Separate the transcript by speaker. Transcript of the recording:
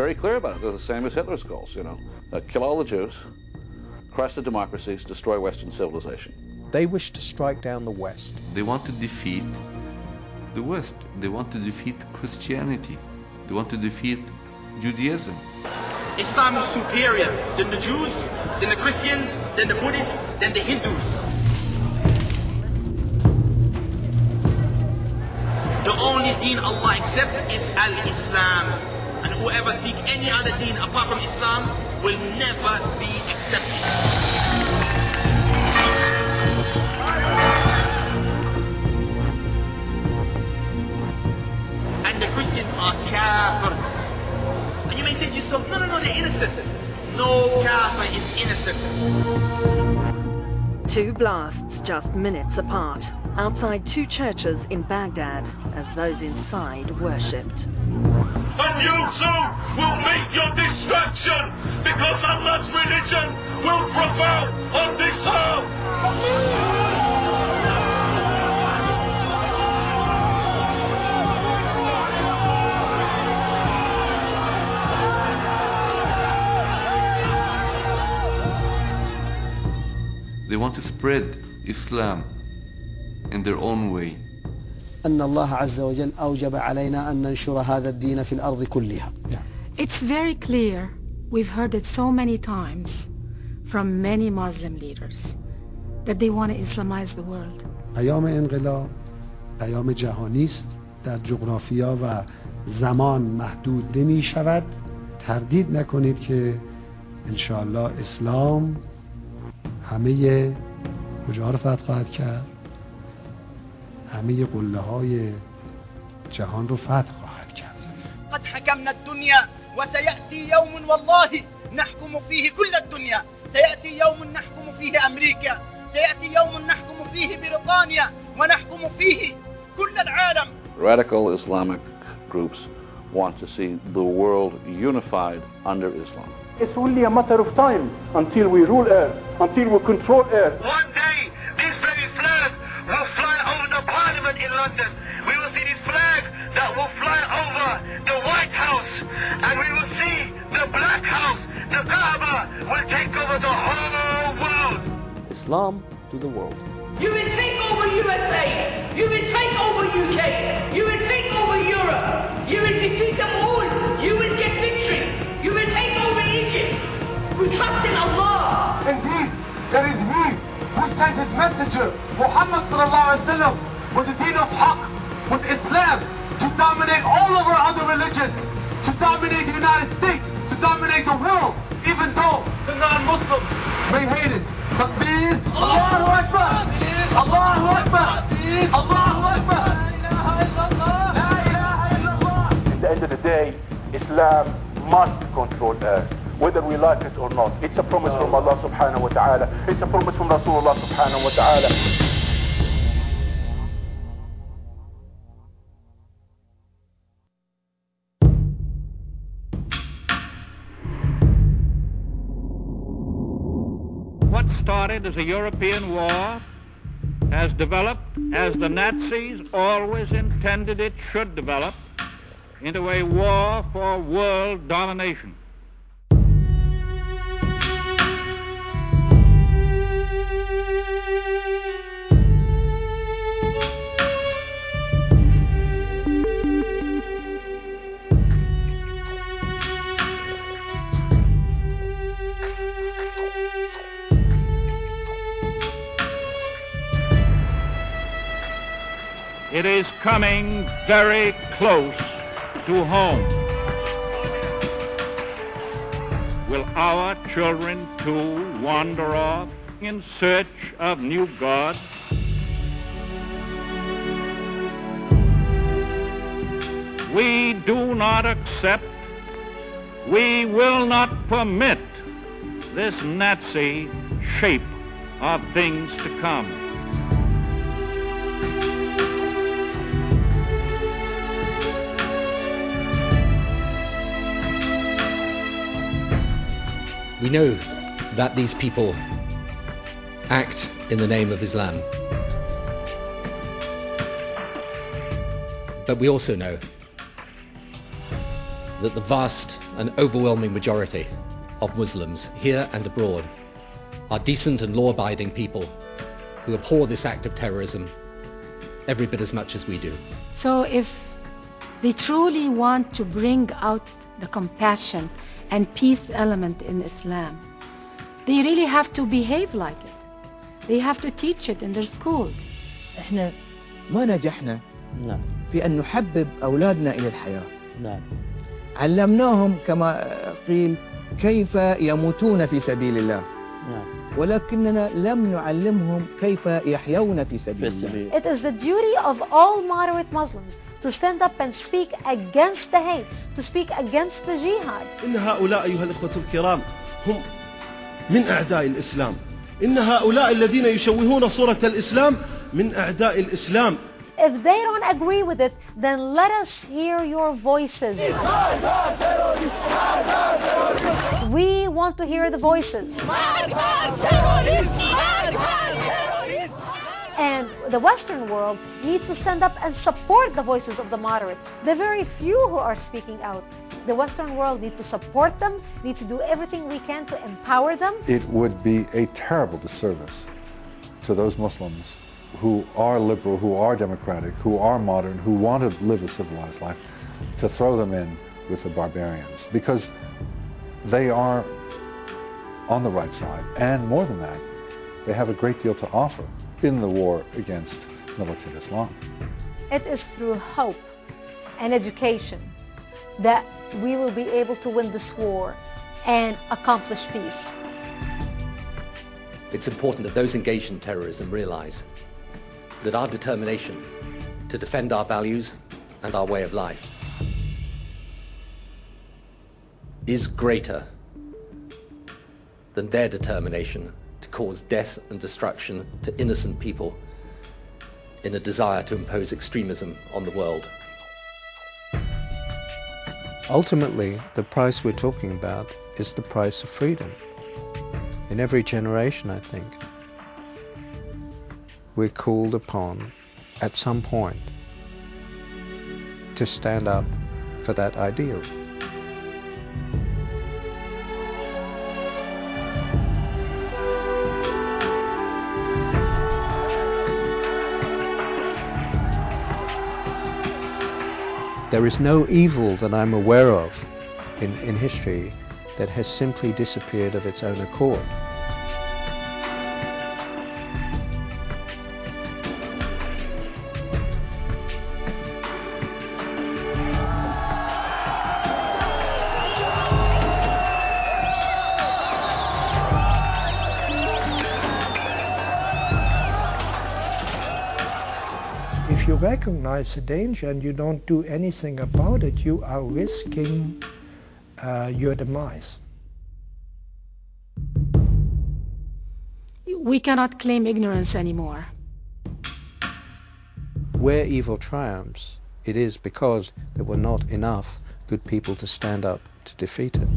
Speaker 1: very clear about it. They're the same as Hitler's goals, kill all the Jews, crush the democracies, destroy Western civilization.
Speaker 2: They wish to strike down the West.
Speaker 3: They want to defeat the West. They want to defeat Christianity. They want to defeat Judaism.
Speaker 4: Islam is superior than the Jews, than the Christians, than the Buddhists, than the Hindus. The only deen Allah accepts is Al-Islam. And whoever seek any other deen apart from Islam will never be accepted. And the Christians are kafirs. And you may say to yourself, no, they're innocent. No kafir is innocent.
Speaker 5: Two blasts just minutes apart, outside two churches in Baghdad, as those inside worshipped.
Speaker 6: And you too will meet your destruction, because Allah's religion will prevail on this earth.
Speaker 3: They want to spread Islam in their own way.
Speaker 7: أن الله عز وجل أوجب علينا أن ننشر هذا الدين في الأرض كلها.
Speaker 8: It's very clear. We've heard it so many times from many Muslim leaders that they want to Islamize the world.
Speaker 9: پیام انقلاب پیام جهانی است. در جغرافیا و زمان محدود نمی شود. تردید نکنید که انشاءالله اسلام همه کجا رو فتح خواهد کرد؟ همه قله های جهان رو فتح خواهد کرد.
Speaker 10: قد حكمنا الدنيا وسيأتي يوم والله نحكم فيه كل الدنيا. سيأتي يوم نحكم فيه أمريكا، سيأتي يوم نحكم فيه بريطانيا، ونحكم فيه كل العالم.
Speaker 1: Radical Islamic groups want to see the world unified under Islam.
Speaker 11: It's only a matter of time until we rule Earth, until we control Earth.
Speaker 6: One day, this very flag will fly over the Parliament in London. We will see this flag that will fly over the White House, and we will see the Black House. The Kaaba will take over the whole world.
Speaker 2: Islam to the world.
Speaker 12: You will take over USA. You will take over UK. You will take over Europe. You will defeat them all. You will get victory. You will take over Egypt. We trust in Allah.
Speaker 6: Indeed, it is He who sent His messenger, Muhammad sallallahu alaihi wasallam, with the deen of Haqq, with Islam, to dominate all of our other religions, to dominate the United States, to dominate the world, even though the non-Muslims may hate it. Takbir, Allahu Akbar, Allahu Akbar, Allahu Akbar, La ilaha illallah.
Speaker 11: At the end of the day, Islam must control Earth, whether we like it or not. It's a promise from Allah subhanahu wa ta'ala. It's a promise from Rasulullah subhanahu wa ta'ala.
Speaker 13: What started as a European war has developed, as the Nazis always intended it should develop, into a war for world domination. It is coming very close to home. Will our children too wander off in search of new gods? We do not accept, we will not permit this Nazi shape of things to come.
Speaker 14: We know that these people act in the name of Islam. But we also know that the vast and overwhelming majority of Muslims here and abroad are decent and law-abiding people who abhor this act of terrorism every bit as much as we do.
Speaker 8: So if they truly want to bring out the compassion and peace element in Islam, they really have to behave like it. They have to teach it in their schools.
Speaker 15: احنا ما نجحنا في أن نحبب أولادنا إلى الحياة. علمناهم كما قيل كيف يموتون في سبيل الله. ولكننا لم نعلمهم كيف يحيون في سبيل الله.
Speaker 16: It is the duty of all moderate Muslims to stand up and speak against the hate, to speak against the jihad.
Speaker 17: إن هؤلاء أيها الإخوة الكرام هم من أعداء الإسلام. إن هؤلاء الذين يشوهون صورة الإسلام من أعداء الإسلام.
Speaker 16: If they don't agree with it, then let us hear your voices. We want to hear the voices. And the Western world need to stand up and support the voices of the moderate, the very few who are speaking out. The Western world need to support them, need to do everything we can to empower them.
Speaker 18: It would be a terrible disservice to those Muslims who are liberal, who are democratic, who are modern, who want to live a civilized life, to throw them in with the barbarians, because they are on the right side, and more than that, they have a great deal to offer in the war against militant Islam.
Speaker 16: It is through hope and education that we will be able to win this war and accomplish peace.
Speaker 14: It's important that those engaged in terrorism realize that our determination to defend our values and our way of life is greater than their determination to cause death and destruction to innocent people in a desire to impose extremism on the world.
Speaker 2: Ultimately, the price we're talking about is the price of freedom. In every generation, I think, we're called upon at some point to stand up for that ideal. There is no evil that I'm aware of in history that has simply disappeared of its own accord.
Speaker 19: If you recognize the danger and you don't do anything about it, you are risking your demise.
Speaker 8: We cannot claim ignorance anymore.
Speaker 2: Where evil triumphs, it is because there were not enough good people to stand up to defeat it.